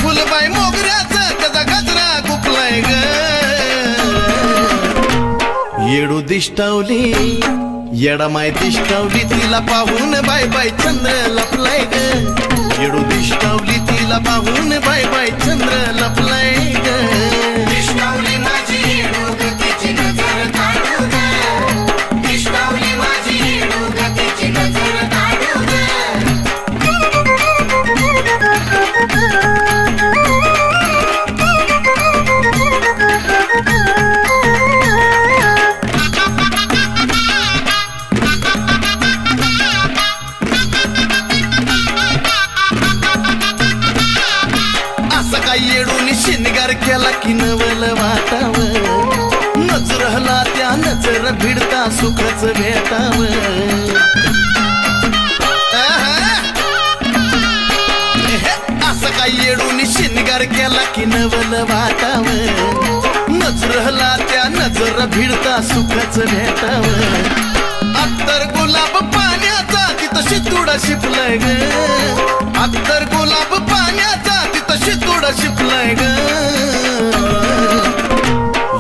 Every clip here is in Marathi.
फुलबाई मोगऱ्याचा त्याचा गजरा गुपलाय ग येडू दिष्टावली येडामाय दिष्टावली तिला पाहून बाय बाय चंद्र लपलाय ग येडू दिष्टावली तिला पाहून बाय बाय चंद्र लपलाय ग दिष्टावली माझी येडू ग तिची नजर काढू ग दिष्टावली माझी येडू ग तिची नजर काढू ग येडून शिनगार केला की नवल वाटाव नजरला त्या नजर भिडता सुखच भेटाव असं काय येडून शिनगार केला की नवल वाटाव नजरला त्या नजर भिडता सुखच भेटाव अत्तर गुलाब पाण्याचा तिथं शितुडा शिपलाय ग अत्तर गुलाब पाण्याचा शितोडा शिपलाय ग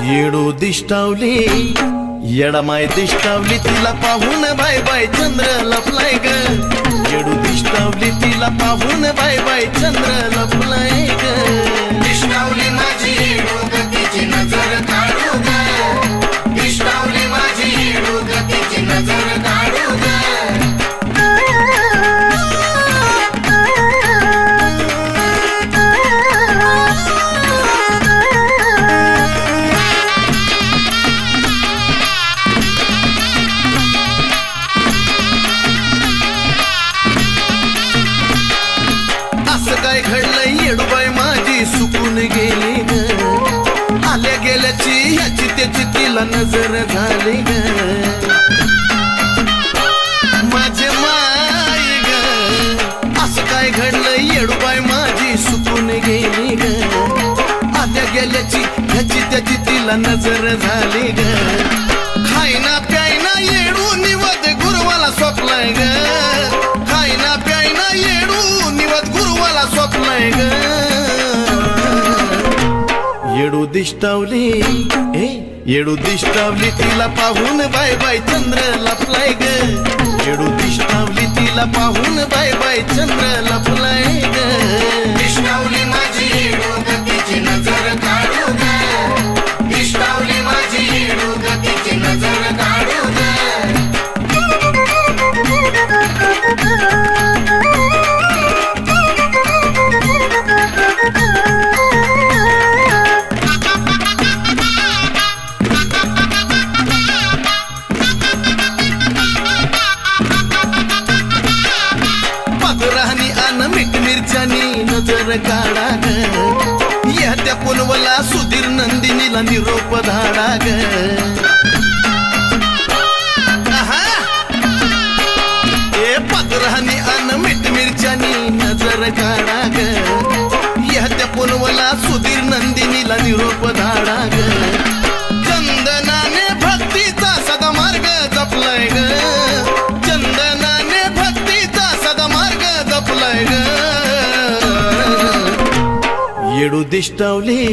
येडू दिष्टावली येडामाय दिष्टावली तिला पाहून बाय बाय चंद्र लपलाय ग येडू दिष्टावली तिला पाहून बाय बाय चंद्र लपलाय ग दिष्टावली माझी येडू ग तिची नजर काढू ग दिष्टावली माझी येडू ग तिची नजर काढू ग काय घडलं येडूबाई माझी सुकून गेली ग आल्या गेल्याची ह्याची त्याची तिला नजर झाली ग माझे माय ग असं काय घडलं येडूबाई माझी सुकून गेली ग आल्या गेल्याची ह्याची त्याची तिला नजर झाली ग खायना प्यायना येडू निवद गुरुवाला सोपलाय ग खायना प्यायना येडू निवद गुरुवाला सोपलाय ग येडू दिष्टावली येडू दिष्टावली तिला पाहून बाय बाय चंद्र लपलाय ग येडू दिष्टावली तिला पाहून बाय बाय चंद्र लपलाय ग दिष्टावली माझी येडू ग तिची नजर काढू ग दिष्टावली माझी येडू ग तिची नजर काढू ग पदरानी अन मीठ मिरच्यानी नजर काढा ग या त्या पुलवला सुधीर नंदिनीला निरोप धाडा ग ए पदरानी अन मीठ मिरच्यानी नजर काढा ग या त्या पुलवला सुधीर नंदिनीला निरोप धाडा ग चंदनाने भक्तीचा सदा मार्ग जपलाय ग चंदनाने भक्तीचा सदा मार्ग जपलाय ग येडू दिष्टावली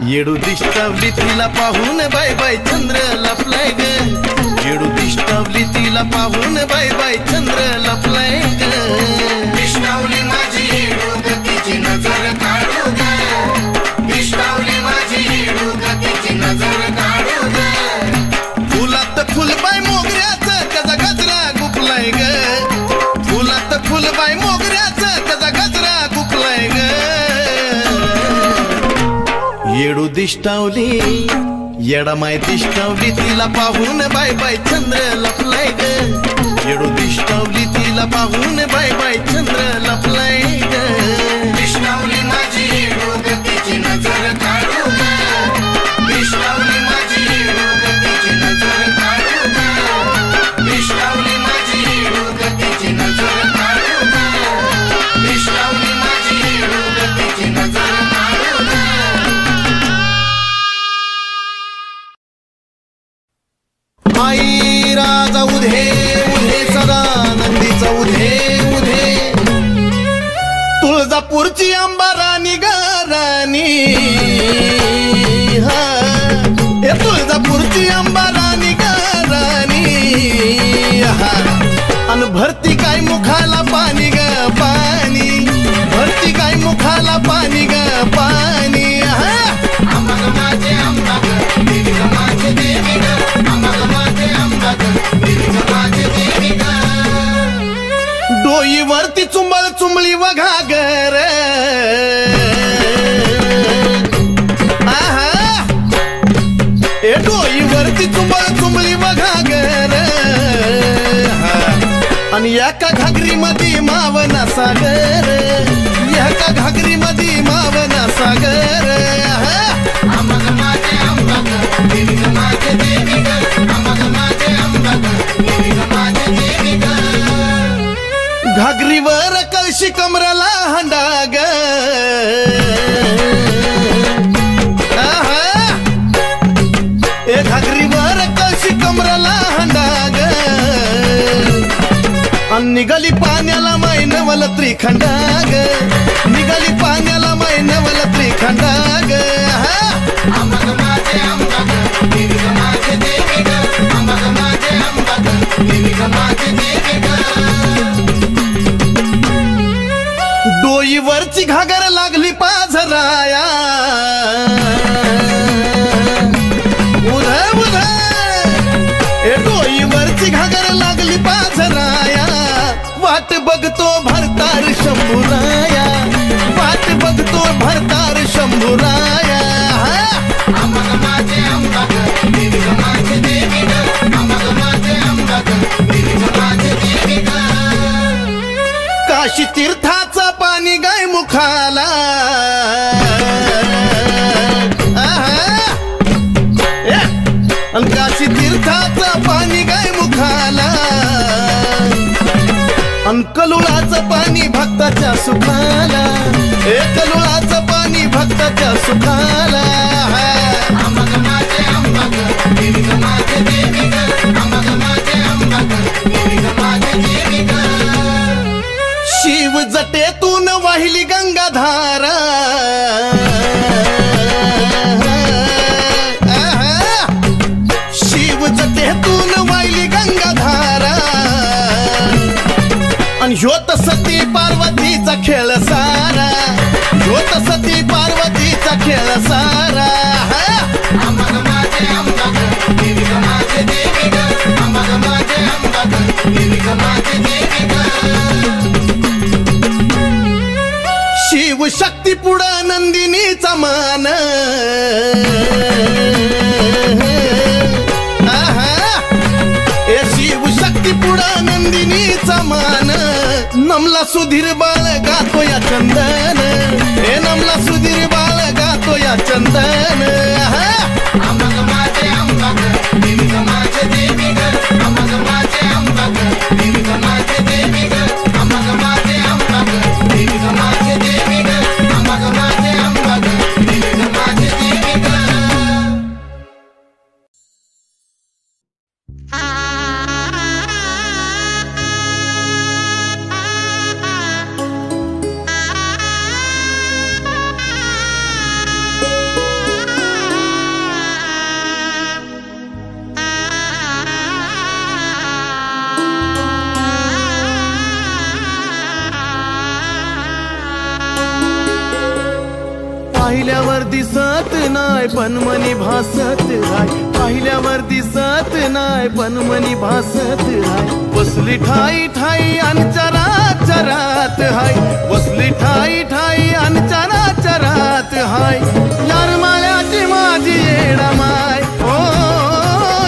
येडू दिष्टावली तिला पाहून बाय बाय चंद्र लपलाय ग येडू दिष्टावली तिला पाहून बाय बाय चंद्र लपलाय ग दिष्टावली माझी येडू ग तिची नजर काढू ग दिष्टावली माझी येडू ग तिची नजर काढू ग फुलात फुलबाई मोगऱ्याचा त्याचा गजरा गुपलाय ग फुलात फुलबाई मोगऱ्याचा त्याचा गजरा गुपलाय ग येडू दिष्टावली येडामाय दिष्टावली तिला पाहून बाय बाय चंद्र लपलाय ग येडू दिष्टावली तिला पाहून बाय बाय चंद्र लपलाय ग दिष्टावली माझी येडू ग तिची नजर काढू ग दिष्टावली माझी येडू ग तिची नजर काढू ग दिष्टावली माझी येडू ग तिची नजर काढू ग दिष्टावली माझी येडू ग तिची नजर काढू ग आई राजा उधे उधे सदा नंदीचा उधे उधे तुळजापूरची अंबारा हा ए तुळजापूरची अंबा राणी ग राणी हा अन भरती काय मुखाला पाणी ग पाणी भरती काय मुखाला पाणी ग पाणी हा अंबा माझे अंबा ग देवी ग माझे देवी ग अंबा माझे अंबा ग देवी ग माझे देवी ग डोईवरती चुंबळ चुंबळी वघागर ए डोईवरती चुंबळ चुंबळी वघागर आणि एका घागरी मध्ये मावना सागर एका घागरी मध्ये मावना सागर अंबा माझे अंबा ग देवी ग माझे देवी ग अंबा माझे अंबा ग देवी ग माझे देवी ग घागरीवर कळशी कमराला हंडाग ए घागरीवर कळशी कमराला हंडाग निघाली पाण्याला मैनवल त्रिखंडाग निघाली पाण्याला मैनवल त्रिखंडाग अंबा माझे अंबा ग देवी ग माझे देवी ग अंबा माझे अंबा ग देवी ग माझे देवी ग डोईवरची घागर लागली पाझराया उधळ उधळ ए डोईवरची घागर लागली पाझराया वाट बघतो भरतार शंभूराया वाट बघतो भरतार शंभूराया अंबा माझे अंबा ग देवी ग माझे देवी ग अंबा माझे अंबा ग देवी ग माझे देवी ग काशी तीर्थाचा पाणी गाय मुखाला काशी तीर्थाचा पाणी गाय मुखाला अन कलुळाचं पाणी भक्ताच्या सुखाला ए कलुळाचं पाणी भक्ताच्या सुखाला अंबा माझे अंबा ग देवी ग माझे देवी ग अंबा माझे अंबा ग देवी ग माझे देवी ग शिव जटेतून वाहिली गंगाधारा शिव जटेतून वाहिली गंगाधारा आणि ह्योत सती पार्वतीचा खेळ सारा ह्योत सती पार्वतीचा खेळ सारा अंबा माझे अंबा ग देवी ग माझे देवी ग अंबा माझे अंबा ग देवी ग माझे देवी ग शिव शक्ती पुढं नंदिनीचा मान ए शिव शक्ती पुढं नंदिनीचा मान नमला सुधीर बाळ गातो या चंदन ए नमला सुधीर बाळ गातो या चंदन अंबा माझे अंबा ग देवी ग माझे देवी ग अंबा माझे अंबा ग देवी ग माझे देवी ग अंबा माझे अंबा ग देवी ग माझे देवी ग अंबा माझे अंबा ग देवी ग माझे देवी ग पाहिल्यावर दिसत नाय पण मनी भासत राय पाहिल्यावर दिसत नाय पण मनी भासत राय बसली ठाई ठाई अंचरा चरात हाय बसली ठाई ठाई अंचरा चरात हाय यार मायाची माझी येडा माय ओ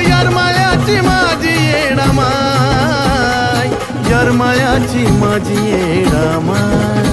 यार मायाची माझी येडा माय यार मायाची माझी येडा माय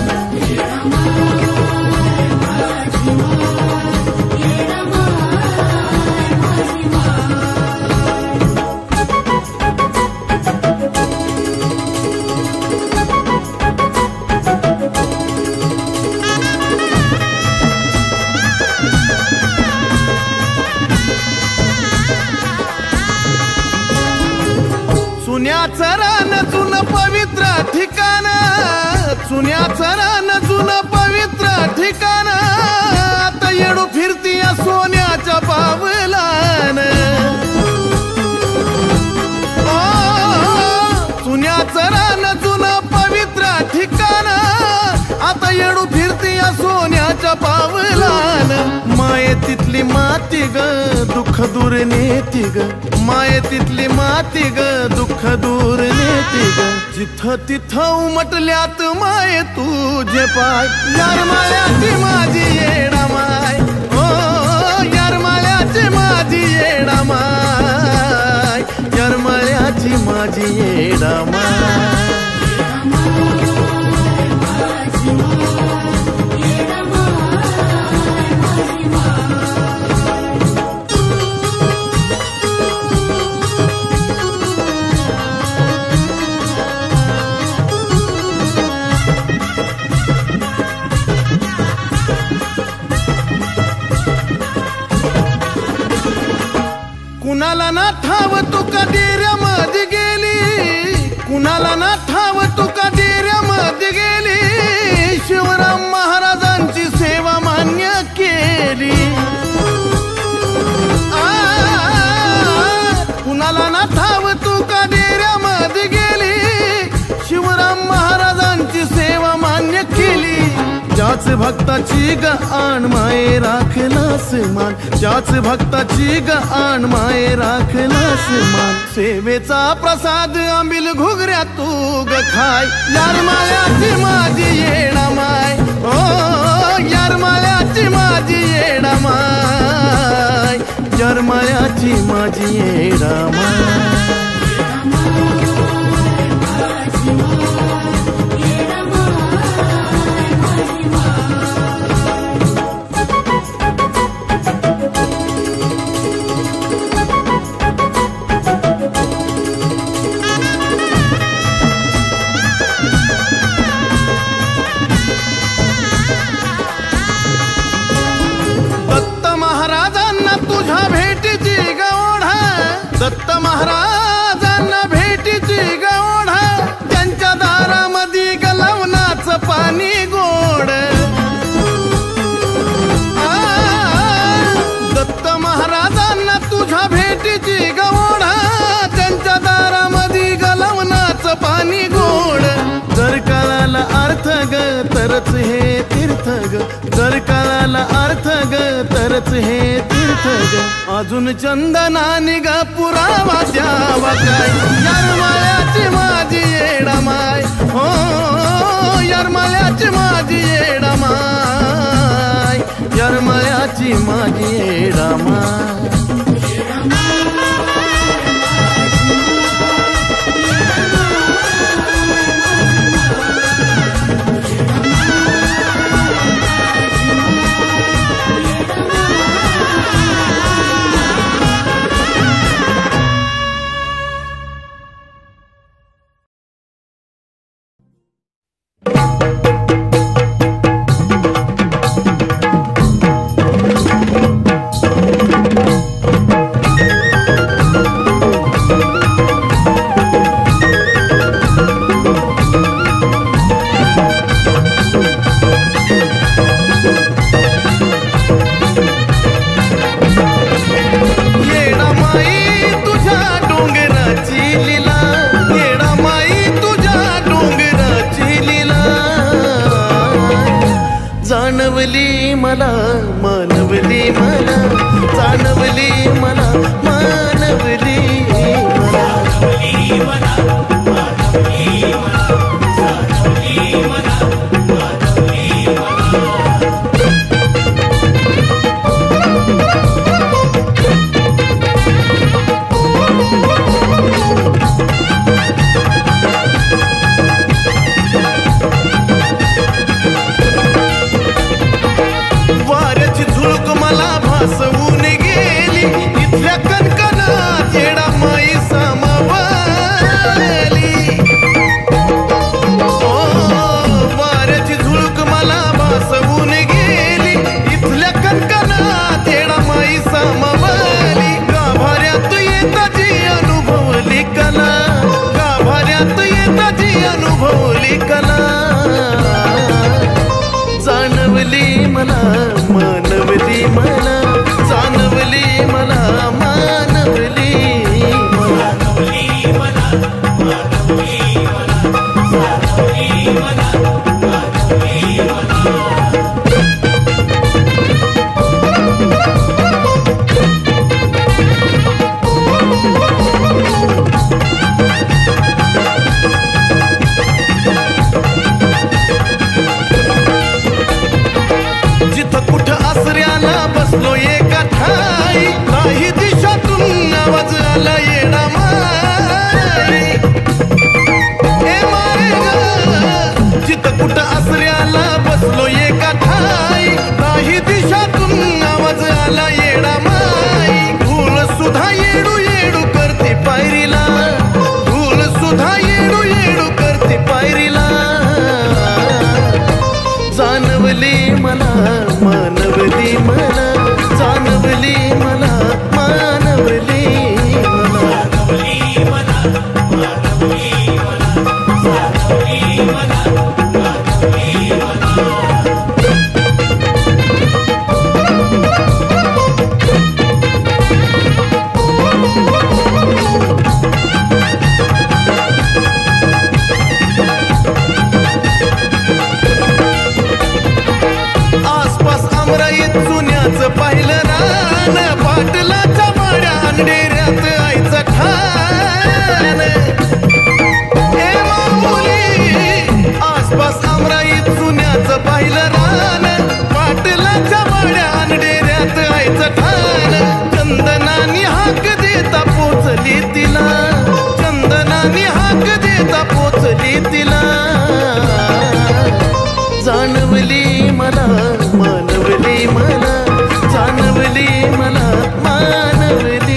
चुन्याचं रान जुन पवित्र ठिकाण चुन्याचं रान जुन पवित्र ठिकाण सोन्याच्या पावलान चुन्याचं रान जुनं पवित्र ठिकाण आता येडू फिरती या सोन्याच्या पावलान मायेतीतली माती ग दुःख दूर नेती ग मायेतीतली माती ग दुःख दूर नेती ग जिथं तिथं उमटल्यात माये तुझे पाय यार मायाची माझी येडा माय ओ यार मायाची माझी येडा माय यार मायाची माझी येडा माय कुणाला ना ठाव तू का डेऱ्यामध्ये गेली कुणाला ना ठाव तू का डेऱ्यामध्ये गेली शिवराम महाराजांची सेवा मान्य केली कुणाला ना ठाव तू का डेऱ्यामध्ये गेली शिवराम महाराजांची सेवा मान्य केली ज्याच भक्ताची ग आण माये राखलास मान ज्याच भक्ताची ग आण माये राखलास मान सेवेचा प्रसाद आंबील घुगऱ्या तू ग खाय यार मायाची माझी येडा माय ओ यार मायाची माझी येडा माय यार मायाची माझी येडा माय दत्त महाराजांना भेटीची गवढा त्यांच्या दारामध्ये गलवनाचं पाणी गोड दत्त महाराजांना तुझ्या भेटीची गवढा त्यांच्या दारामध्ये गलवनाचं पाणी गोड जर कळाला अर्थ ग तरच हे तीर्थ ग जर कळाला अर्थ ग तरच हे तीर्थ ग अजून चंदनाने ग पुरावा द्यावा काय यार मायाची माझी येडा माय हो यार मायाची माझी येडा माय यार मायाची माझी येडा माय जाणवली मला मानवली मला जाणवली मला मानवली वाऱ्याची झुळूक मला भासवून गेली जाणवली मला मानवली आसपास आमराईत जुन्याचं पाहिलं रान पाटलाच्या माड्या अंडेऱ्यात आईचं ठाण ए माऊली आसपास आमराईत जुन्याचं पाहिलं रान पाटलाच्या माड्या अंडेऱ्यात आईचं ठाण चंदनानी हाक देता पोचली तिला चंदनानी हाक देता पोचली तिला जाणवली मला मानवली मला जाणवली मला मानवली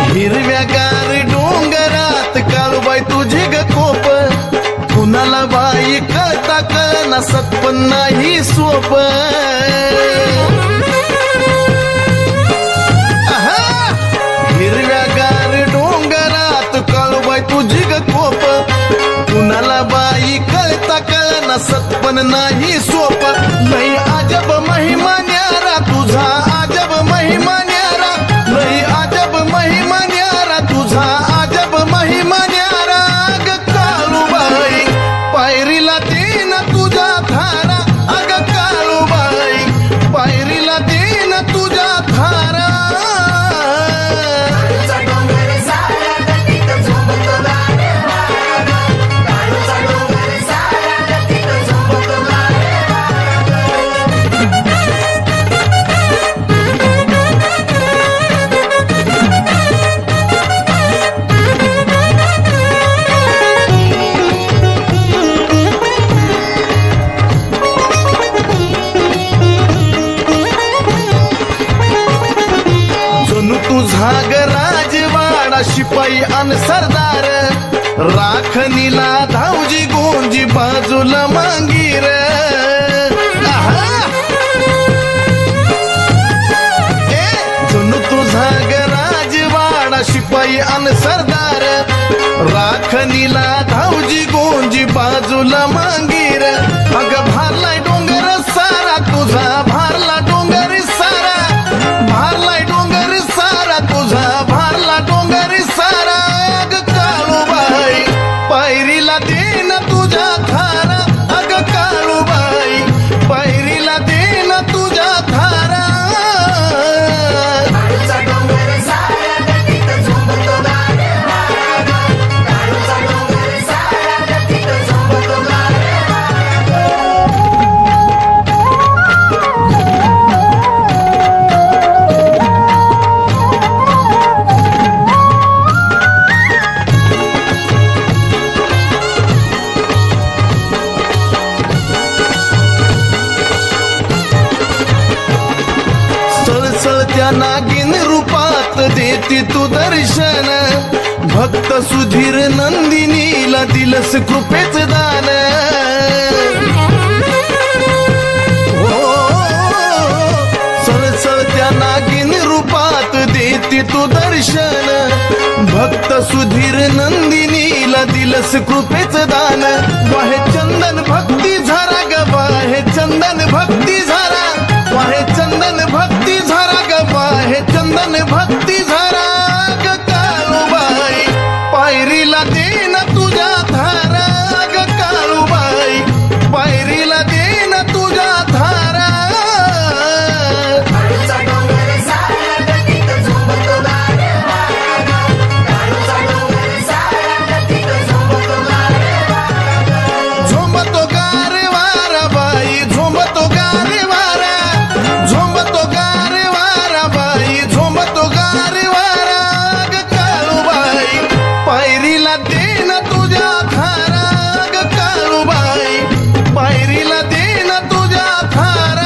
हिरव्यागार डोंगरात काळूबाई तुझे ग कोप कुणाला बाई कळता कळना सत्पन नाही सोप हिरव्यागार डोंगरात काळूबाई तुझे ग कोप कुणाला बाई कळता कळना सत्पन नाही सोप लई अजब महिमा न्यारा तुझा अजब महिमा न्यारा लई अजब महिमा न्यारा तुझा अजब महिमा न्यारा ग काळूबाई पायरीला देन तुझा धारा अग काळूबाई पायरीला देन तुझा धारा तुझा ग राजवाडा शिपाई अन सरदार राखणीला धावजी गोंजी बाजूला मांगीर जणू तुझा ग राजवाडा शिपाई अन सरदार राखणीला धावजी गोंजी बाजूला मांगीर अग भारलाय डोंगर सारा तुझा भारला डोंगर सारा भारलाय डोंगर सारा तुझा भारला डोंगर सारा अग काळूबाई पायरीला देन तुझा धारा अग काळूबाई पायरीला देन तुझा धारा डोंगर सारा सळसळत्या नागिन रूपात देती तू दर्शन, भक्त सुधीर नंदिनीला दिलस कृपेच दान. हो सळसळत्या नागिन रूपात देती तू दर्शन, भक्त सुधीर नंदिनीला दिलस कृपेच दान. वाहे चंदन भक्ती झरा ग वाहे चंदन भक्ती झरा, वाहे चंदन भक्ती झरा ग वाहे चंदन भक्ती झरा ग काळूबाई, पायरीला दे ना तुझ्या धारा ग काळूबाई, पायरीला दे ना तुझ्या धारा. झोंबतो गारे वारा बाई, झोंबतो गारे वारा, झोंबतो गारे वारा बाई, झोंबतो गारे वारा ग काळूबाई, पायरीला दे ना तुझ्या धारा ग काळूबाई, पायरीला दे ना तुझ्या धारा.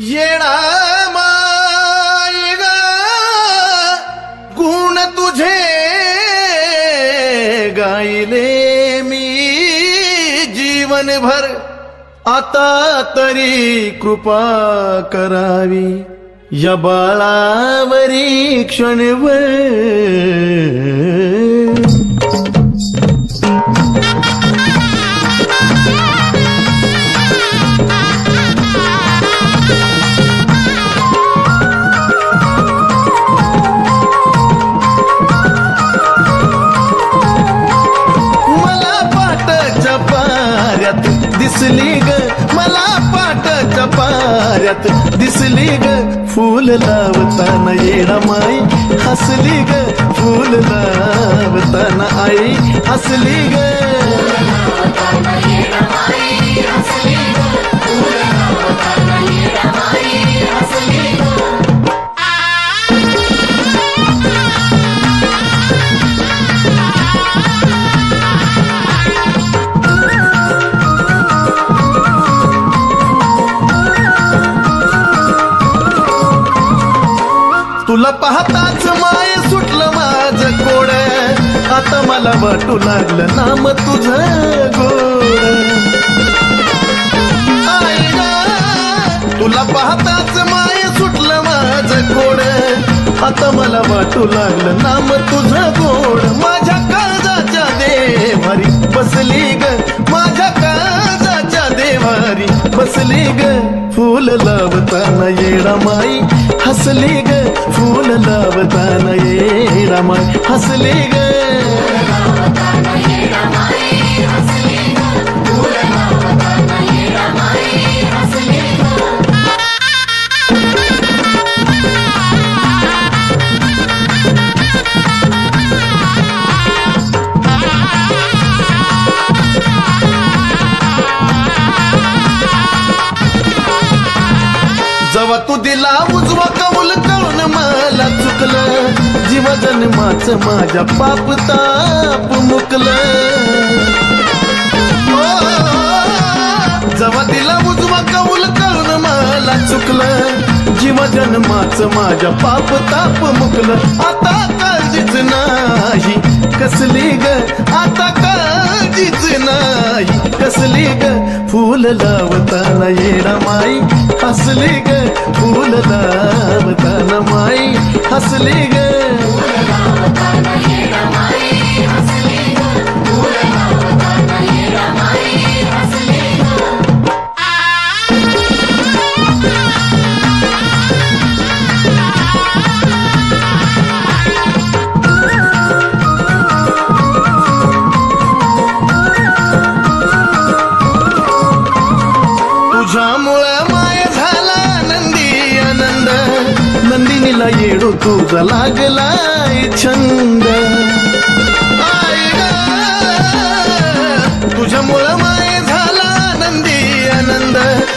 येडा माय ग गुण तुझे गायले मी जीवनभर, आता तरी कृपा करावी या बाळावरी क्षणभर. दिसली ग मला पाटाच्या पाऱ्यात, दिसली ग फूल लावताना येडा माई, हसली ग फूल लावताना आई, हसली ग. तुला पाहताच माय सुटलं माझं गोड, आता मला वाटू लागलं नाम तुझं गोड. आई ग तुला पाहताच माय सुटलं माझं गोड, आता मला वाटू लागलं नाम तुझं गोड. माझ्या काळजाच्या देवारी बसली ग, माझ्या काळजाच्या देवारी बसली ग फूल लावताना येडा माई, हसली ग फूल लावताना येडा माई, हसली ग. जेव्हा तू दिला उजवा कौल कळून मला चुकलं, जीव जन्माचं माझ्या पाप ताप मुकलं. जेव्हा दिला उजवा कौल कळून मला चुकलं, जीव जन्माचं माझ्या पाप ताप मुकलं. आता काळजीच नाही कसली ग, आता काळजीच नाही कसली ग फूल लावताना येडा माई, हसली ग फूल लावताना माई, हसली ग. तुझ्यामुळं माय झाला नंदी नंदिनीला येडू तुझा लागलाय छंद आई ग तुझ्यामुळं माय झाला नंदी आनंद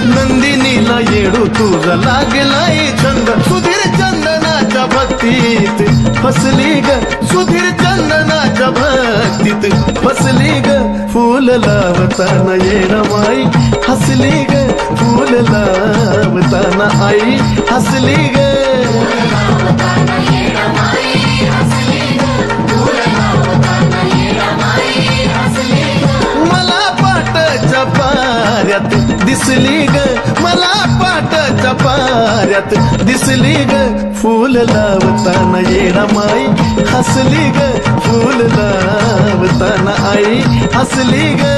नंदिनीला येडू तुझा लागलाय छंद सुधीर चंदनाच्या भक्तीत फसली ग सुधीर चंदनाच्या भक्तीत फसली ग फूल लावताना येडमाई हसली ग फूल लावताना आई हसली ग मला पाटाच्या पाऱ्यात दिसली ग मला पाटाच्या पाऱ्यात दिसली ग फूल लावताना येडमाई हसली ग फूल लावताना आई हसली ग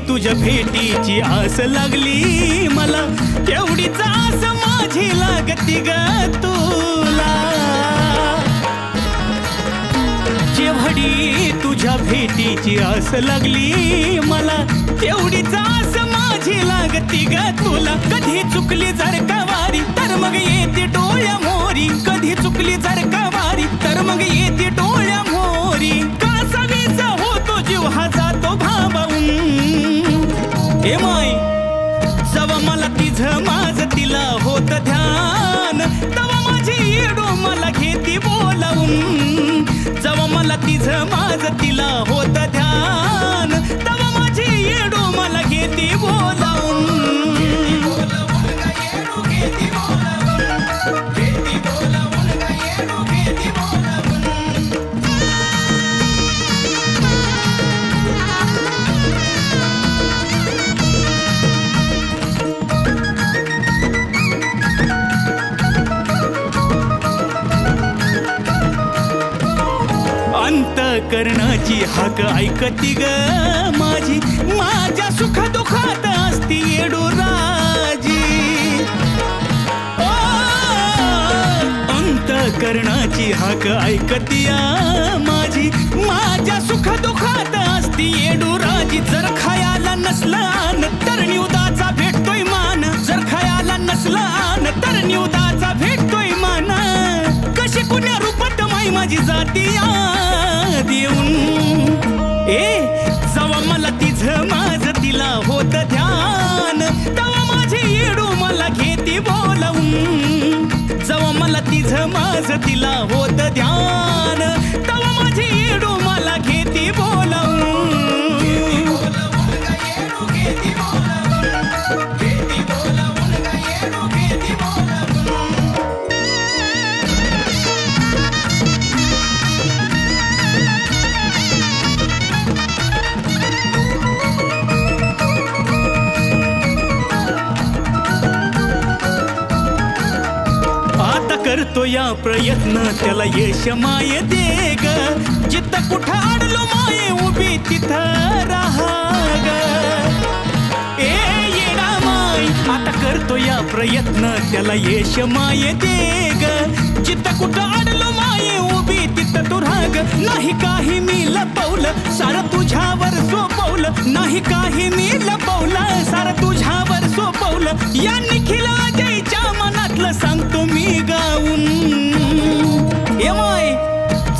तुझ्या भेटीची आस लागली मला तेवढीच आस माझी लागती ग तुला जेवढी तुझ्या भेटीची आस लागली मला तेवढीच आस माझी लागती ग तुला कधी चुकली जर का वारी तर मग येते डोळ्या मोरी कधी चुकली जर का वारी तर मग येते डोळ्या मोरी कासावीचा होतो जीव हा जातो भावाहून ए माय जवा मला तिझं माझं तिला होत ध्यान तवा माझी येडो मला घेती बोलावून जवा मला तिझं माझं तिला होत ध्यान तवा माझी येडो मला घेती बोलावून अंतकरणाची हाक ऐकती ग माझी माझ्या सुख दुःखात असती येडू राजी अंतकरणाची हाक ऐकती माझी माझ्या सुख दुःखात असती येडू राजी जर खायाला नसलान तर निवदाचा भेटतोय मान जर खायाला नसलान तर निवदाचा भेटतोय मान कशी कुण्या रूपात माई माझी जाती देऊन ए जवा मला तिझं माझं तिला होत ध्यान तवा माझी येडू मला घेती बोलावून जवा मला तिझं माझं तिला होत ध्यान तवा माझी येडू मला घेती बोलावून करतो या प्रयत्न त्याला यश माये दे ग जिथं कुठं अडलो माये उभी तिथं राहा ग करतो या प्रयत्न त्याला यश माये दे ग जिथं कुठं अडलो माये उभी तिथं तू राग नाही काही मी लपवलं सारं तुझ्यावर सोपवलं नाही काही मी लपवलं सारं तुझ्यावर सोपवलं या निखिल अजयच्या मनातलं सांगतो मी गाऊन ए माय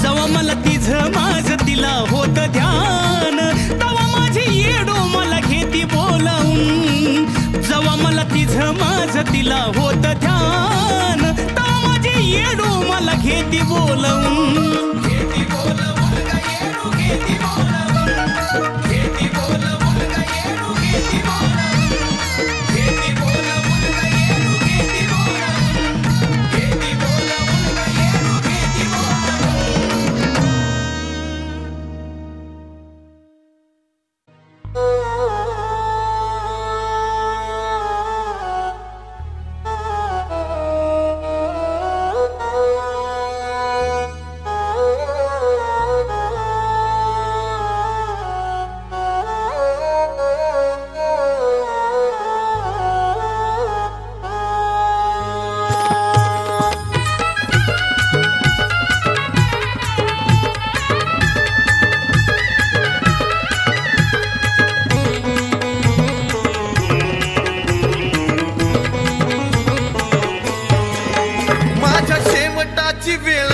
जवा मला तिझं माझं तिला होत ध्यान तवा माझी येडो मला घेती बोलावून जवा मला तिझं माझं तिला होत ध्यान तवा माझी येडो मला घेती बोलावून घेती बोलावून गा येडो घेती बोलावून घेती बोलावून गा येडो घेती बोलावून घेती बोलावून गा येडो घेती बोलावून घेती बोलावून गा येडो घेती बोलावून माझ्या शेवटाची वेळ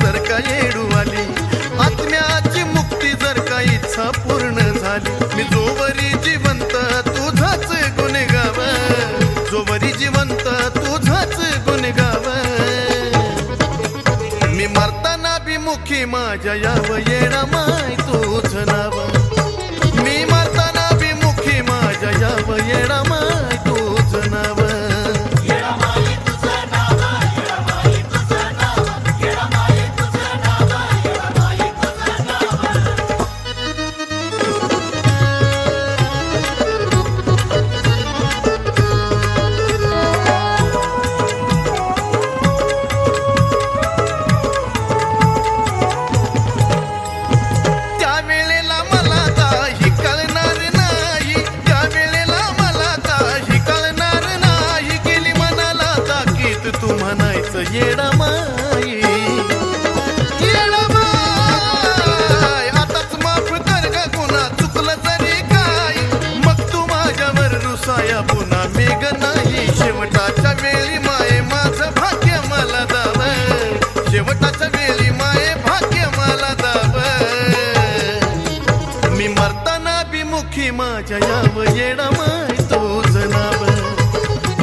जर का येडू आली आत्म्याची मुक्ती जर का इच्छा पूर्ण झाली मी जोवरी जिवंत तुझाच गुण गाव जोवरी जिवंत तुझाच गुण गाव मी मरताना बिमुखी माझ्या याव येडा माय तुझ नाव मी मरताना बिमुखी माझ्या याव येडा माय तुझ नाव येडा माई येडा माय आताच माफ कर ग गुन्हा चुकलं तरी काय मग तू माझ्यावर रुसाया पुन्हा मेघ नाही शेवटाच्या वेळी माये माझं भाग्य मला दाव शेवटाच्या वेळी माये भाग्य मला दाव मी मरताना बिमुखी माझ्या याव येडा माय तुझं नाव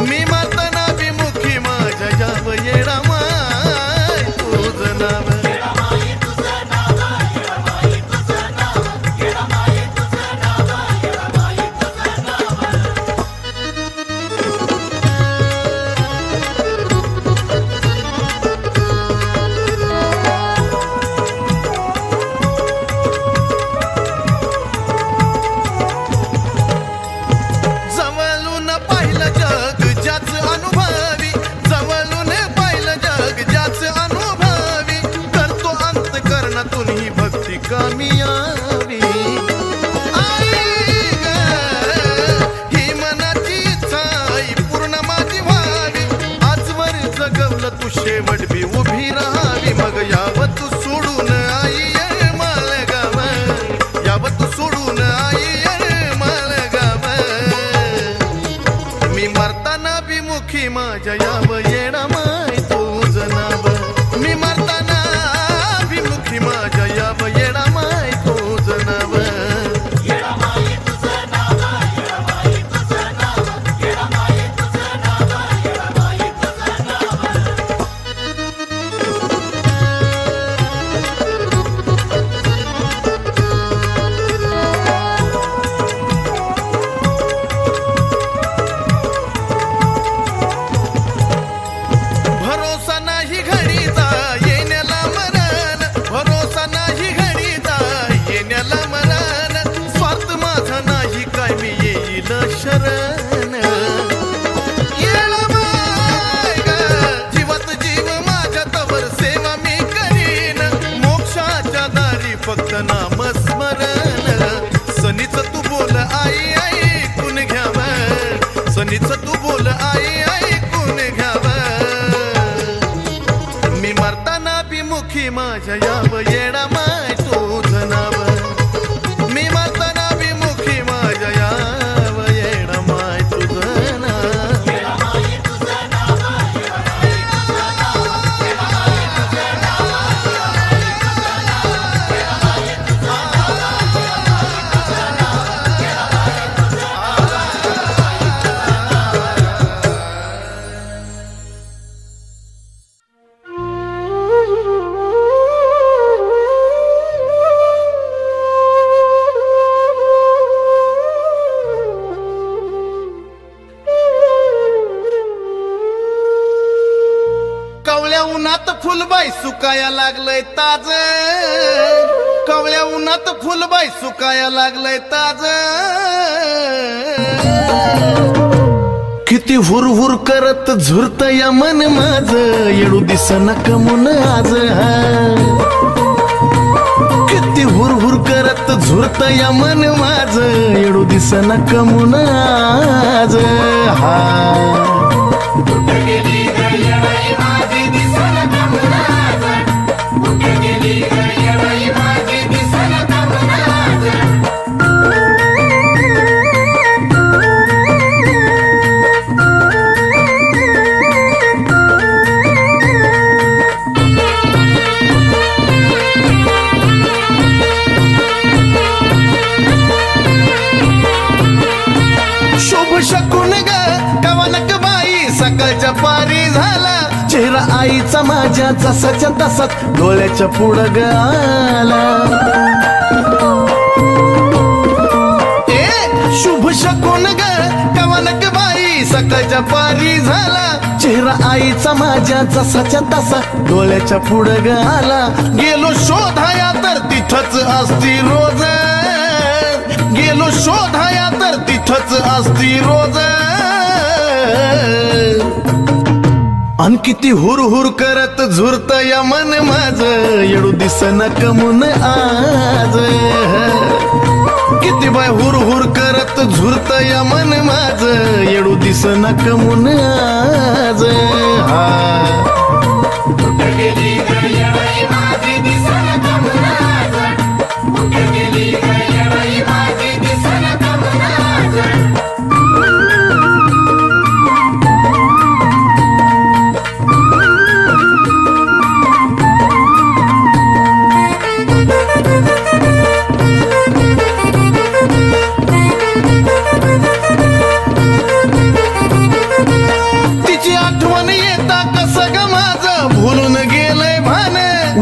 मी मरताना बिमुखी माझ्या याव येडा माय तुझं नाव जवळून पाहिलं जग ज्याच अनुभवी जवळून पाहिलं जग ज्याच अनुभवी करतो अंतकरणातून ही भक्ती कामी यावी आई ग ही मनाची इच्छा पूर्ण माझी व्हावी आजवर जगवलं तू शेवट बी उभी राहावी मग यावं तू सोडून आई ये माळगाव यावं तू सोडून आई ये माळगाव मी मरताना बिमुखी माझ्या याव येडा माय तुझं नाव मी मरताना बिमुखी माझ्या याव येडा माय तुझं नाव माझ्या याव येडा माय तुझं नाव मी मारताना विमुखी माझ्या याव येडा माय तुझं नाव उन्हात फुलबाई सुकाया लागलंय ताज कवळ्या उन्हात फुलबाई सुकाया लागलंय ताज किती हुरहुर करत झुरत या मन माझ येडू दिसना कमून आज किती हुरहुर करत झुरत या मन माझ येडू दिसना कमून आज शकून ग कवनक बाई सकाळच्या पारी झाला चेहरा आईचा माझ्या जसाच्या तसाच डोळ्याच्या पुढं ग आला शुभ शकून ग कवनक बाई सकाळच्या पारी झाला चेहरा आईचा माझ्या जसाच्या तसा डोळ्याच्या पुढं ग आला गेलो शोधाया तर तिथंच असती रोज गेलो शोधाया तर तिथंच असती रोज अन किती हुरहुर करत झुरत या मन माझ येडू दिसना कमून आज किती बाय हुरहुर करत झुरत या मन माझ येडू दिसना कमून आज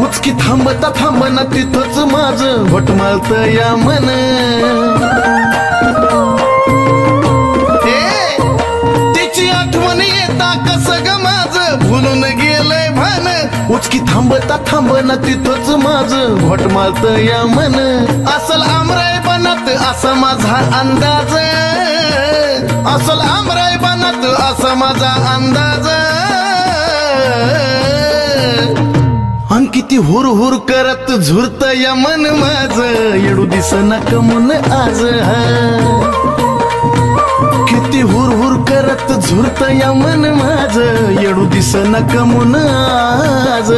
उचकी थांबता थांबना तिथंच माझं घोटमाळत या मन तिची आठवण येता कसं ग माझं भुलून गेलंय भान उचकी थांबता थांबना तिथंच माझं घोटमाळत या मन असल आमराय बनत असा माझा अंदाज असल आमराय बनत असा माझा अंदाज अन किती हुरहुर करत झुरत या मन माझ येडू दिसना कमून आज किती हुरहुर करत झुरत या मन माझ येडू दिसना कमून आज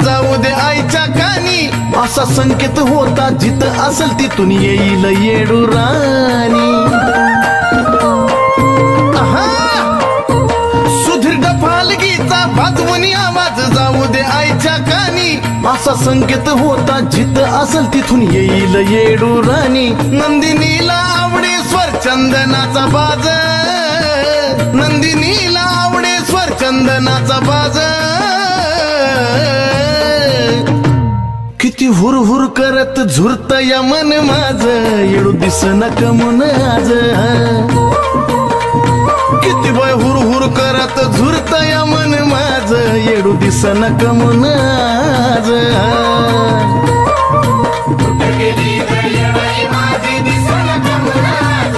जाऊ दे आईच्या कानी असा संकेत होता जिथं असेल तिथून येईल येडू राणी सुधीर डफालगीचा वाजवून आवाज जाऊ दे आईच्या कानी असा संकेत होता जिथं असेल तिथून येईल येडू राणी नंदिनीला आवडे स्वर चंदनाचा बाज नंदिनीला आवडे स्वर चंदनाचा बाज किती हुरहुर करत झुरत या मन माझ येडू दिसना कमून आज किती बाय हुर हुर करत झुरत या मन माझ येडू दिसना कमून आज कुठं गेली ग येडाई माझी दिसना कमून आज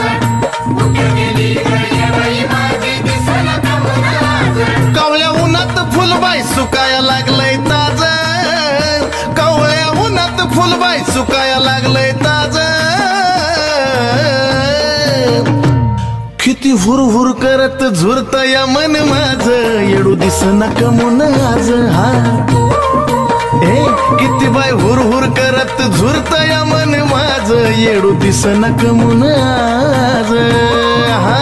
कुठं गेली ग येडाई माझी दिसना कमून आज कावळ्या उन्हात फुलबाई सुकाया लागलंय ताज कावळ्या उन्हात फुलबाई सुकाया लागलंय ताज किती हुर हुर करत झुरत या मन माझ येडू दिसना कमून आज हा ए किती बाय हुर हुर करत झुरत या मन माझ येडू दिसना कमून आज हा